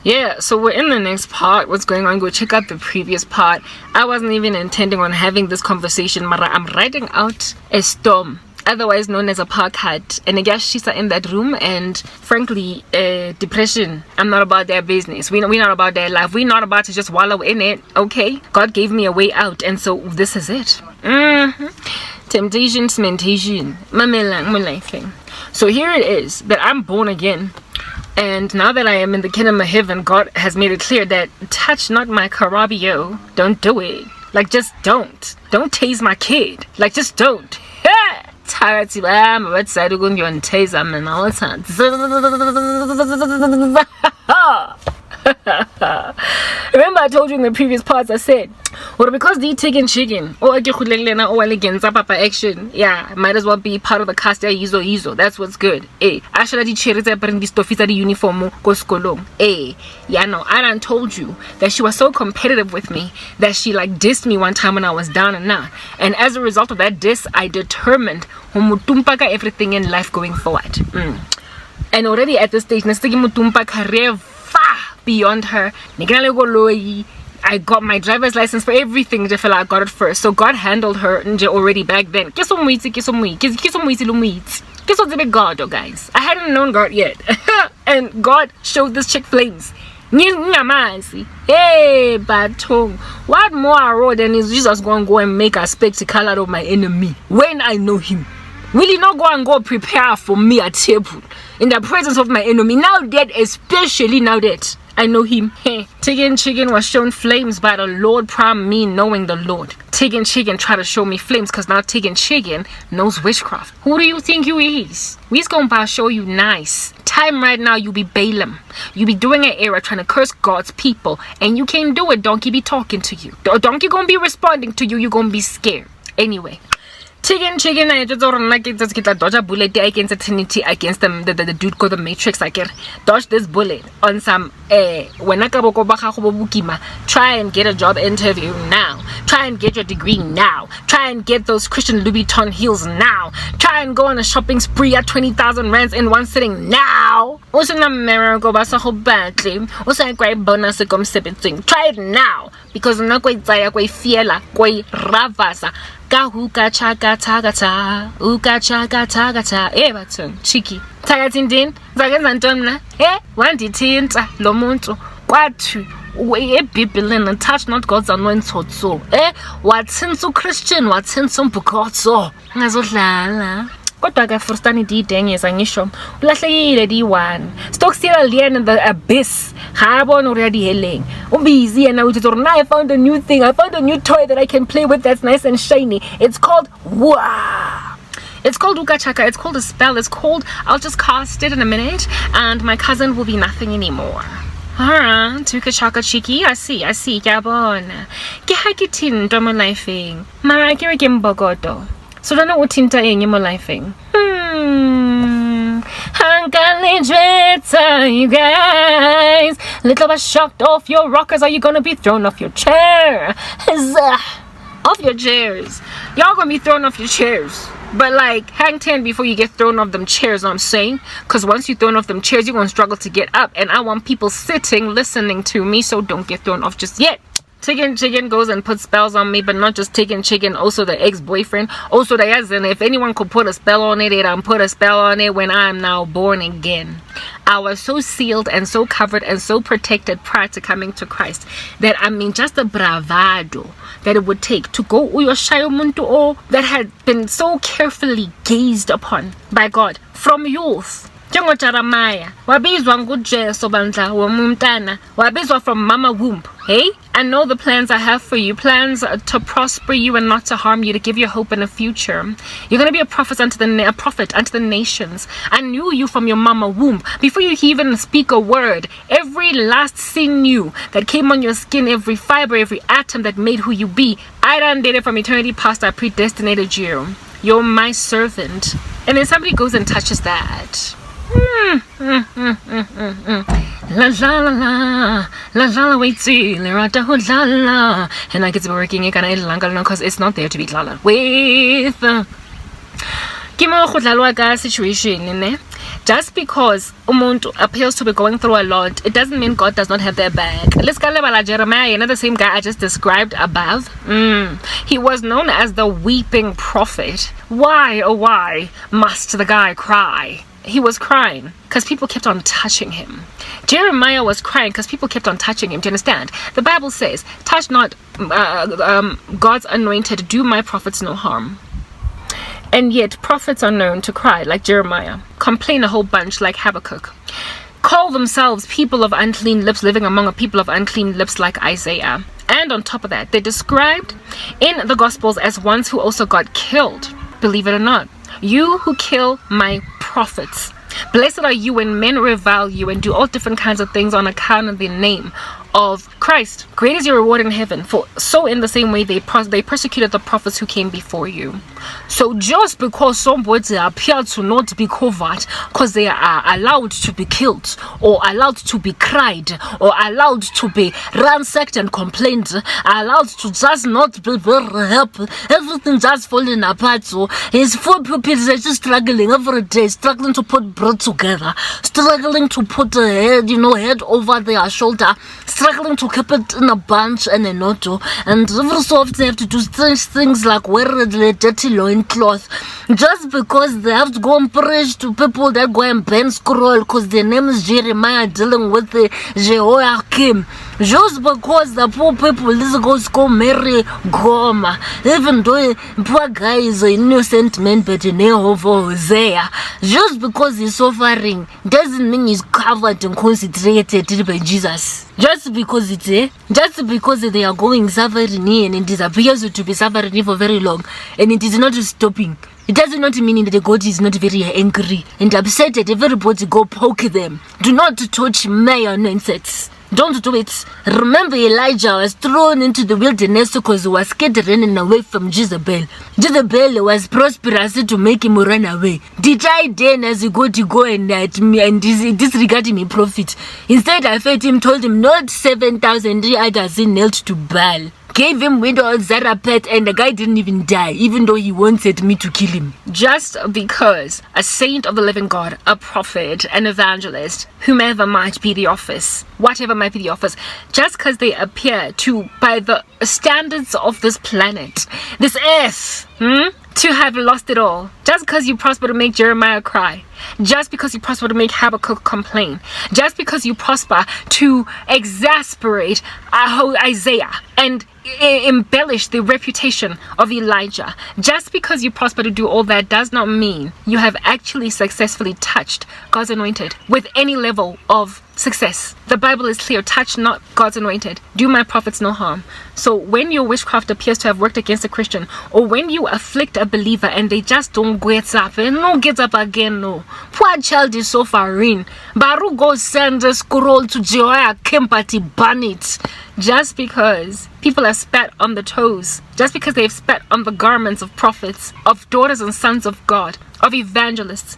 Yeah, so we're in the next part. What's going on? Go check out the previous part. I wasn't even intending on having this conversation, but I'm riding out a storm, otherwise known as a parkhead, and I guess she's in that room, and frankly, depression. I'm not about their business. We're not about their life. We're not about to just wallow in it, okay? God gave me a way out, and so this is it. Temptation, cementation, thing. So here it is that I'm born again. And now that I am in the kingdom of heaven, God has made it clear that touch not my carabio. Don't do it. Like, just don't. Don't tase my kid. Like, just don't. Tired, I'm about to go on and tase him and all the time. Remember I told you in the previous parts, I said, well, because they taking chicken or against papa action, yeah, might as well be part of the cast. Izo. That's what's good. Actually, the cherries are bring this stuff is the uniform go skolong. Yeah, no, I done told you that she was so competitive with me that she like dissed me one time when I was down and out. And as a result of that diss, I determined everything in life going forward. And already at this stage, career far beyond her. I got my driver's license for everything. I got it first. So God handled her already back then. God, guys. I hadn't known God yet. And God showed this chick flames. Hey, Batong. What more I wrote than is Jesus going to go and make a spectacle out of my enemy when I know him? Will he not go and go prepare for me a table in the presence of my enemy? Now that, especially now that I know him. Chicken was shown flames by the Lord, prime me knowing the Lord. Chicken try to show me flames because now Chicken knows witchcraft. Who do you think you is? We's gonna show you nice. Time right now you be Balaam. You be doing an error trying to curse God's people and you can't do it. Donkey be talking to you. Donkey gonna be responding to you. You gonna be scared. Anyway. Chicken, I just don't like it. Just get a dodge a bullet against the Trinity against them. The dude called the Matrix. I get dodge this bullet on some when I try and get a job interview now. Try and get your degree now. Try and get those Christian Louboutin heels now. Try and go on a shopping spree at 20,000 rands in one sitting now. Also, na America basa go badly. Also, I quite bonus thing. Try it now because I'm not quite tired. Quite fiela. Quite ravasa. Uka chaka batson cheeky takatindini zakenza ntoni wandithinta lo muntu kwathu ebhibhileni touch not God's anointed soul wathinta uChristian wathinta umbukotso ngazodlala kodwa ke frustani didengeza ngisho ulahlekile di1 stock still alien in the abyss habona already healing ubusy and now I found a new thing. I found a new toy that I can play with that's nice and shiny. It's called It's called Ukachaka. It's called a spell. It's called I'll just cast it in a minute and my cousin will be nothing anymore. Alright, Ukachaka cheeky. I see. Yabona. Ke ha ke tinto mo lifeng. Mara ke re ke mbogoto. So don't know what tinta eng mo lifeng. You guys, little bit shocked off your rockers. Are you gonna be thrown off your chair? Off your chairs. Y'all gonna be thrown off your chairs. But like, hang 10 before you get thrown off them chairs, know what I'm saying? Because once you're thrown off them chairs, you're gonna struggle to get up. And I want people sitting, listening to me, so don't get thrown off just yet. Chicken goes and puts spells on me, but not just Chicken, also the ex-boyfriend. Also the husband. If anyone could put a spell on it, I'd put a spell on it when I'm now born again. I was so sealed and so covered and so protected prior to coming to Christ that just the bravado that it would take to go that had been so carefully gazed upon by God from youth. Jeremiah, wabizwa ngujesu bandla womumtana, wabizwa from mama womb. Hey, I know the plans I have for you, plans to prosper you and not to harm you, to give you hope in the future. You're gonna be a prophet unto the nations. I knew you from your mama womb before you even speak a word. Every last sinew that came on your skin, every fiber, every atom that made who you be, I done did it from eternity past. I predestinated you. You're my servant. And then somebody goes and touches that. La wait and I get to be working it because it's not there to be lala with situation, ne? Just because umuntu appears to be going through a lot, it doesn't mean God does not have their back. Let's go to Jeremiah, you know, the same guy I just described above. He was known as the weeping prophet. Why, oh why, must the guy cry? He was crying because people kept on touching him. Jeremiah was crying because people kept on touching him. Do you understand? The Bible says, touch not God's anointed, do my prophets no harm. And yet prophets are known to cry like Jeremiah, complain a whole bunch like Habakkuk, call themselves people of unclean lips, living among a people of unclean lips like Isaiah. And on top of that, they're described in the Gospels as ones who also got killed. Believe it or not, you who kill my prophets, blessed are you when men revile you and do all different kinds of things on account of the name of Christ. Great is your reward in heaven, for so in the same way they persecuted the prophets who came before you. So just because somebody appear to not be covered because they are allowed to be killed or allowed to be cried or allowed to be ransacked and complained, allowed to just not be very happy, everything just falling apart. So his four pupils are just struggling every day, struggling to put bread together, struggling to put a head, head over their shoulder, struggling to keep it in a bunch and a knot, and every so often they have to do strange things like wear the dirty loincloth just because they have to go and preach to people that go and bend scroll because their name is Jeremiah dealing with the Jehoiakim. Just because the poor people is go marry Goma, even though poor guy is an innocent man but the name of Hosea, just because he's suffering doesn't mean he's covered and concentrated by Jesus. Just because they are going suffering here and it appears to be suffering for very long and it is not stopping, it does not mean that God is not very angry and upset that everybody go poke them. Do not touch my nonsense. Don't do it. Remember, Elijah was thrown into the wilderness because he was scared running away from Jezebel. Jezebel was prosperous to make him run away. Did I then, as he go and disregard me prophet? Instead, I fed him, told him not 7,000 others nailed to Baal. Gave him widow Zarephath and the guy didn't even die, even though he wanted me to kill him. Just because a saint of the living God, a prophet, an evangelist, whomever might be the office, whatever might be the office, just because they appear to, by the standards of this planet, this earth, to have lost it all, just because you prosper to make Jeremiah cry, just because you prosper to make Habakkuk complain, just because you prosper to exasperate Isaiah and embellish the reputation of Elijah, just because you prosper to do all that does not mean you have actually successfully touched God's anointed with any level of success. The Bible is clear: touch not God's anointed, do my prophets no harm. So when your witchcraft appears to have worked against a Christian, or when you afflict a believer and they just don't get up and no get up again, no, poor child is suffering, Baru go send a scroll to Jehoiakim, but he burn it. Just because people have spat on the toes, just because they've spat on the garments of prophets, of daughters and sons of God, of evangelists,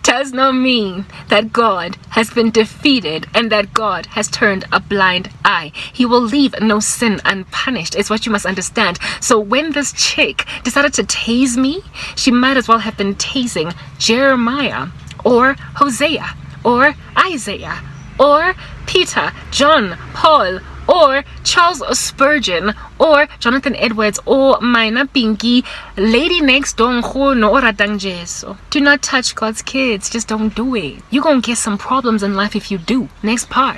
does not mean that God has been defeated and that God has turned a blind eye. He will leave no sin unpunished, is what you must understand. So when this chick decided to tase me, she might as well have been tasing Jeremiah or Hosea or Isaiah or Peter, John, Paul, or Charles Spurgeon, or Jonathan Edwards, or Mina Pinky, Lady Next Door, or Radang Jeso. Do not touch God's kids. Just don't do it. You're gonna get some problems in life if you do. Next part.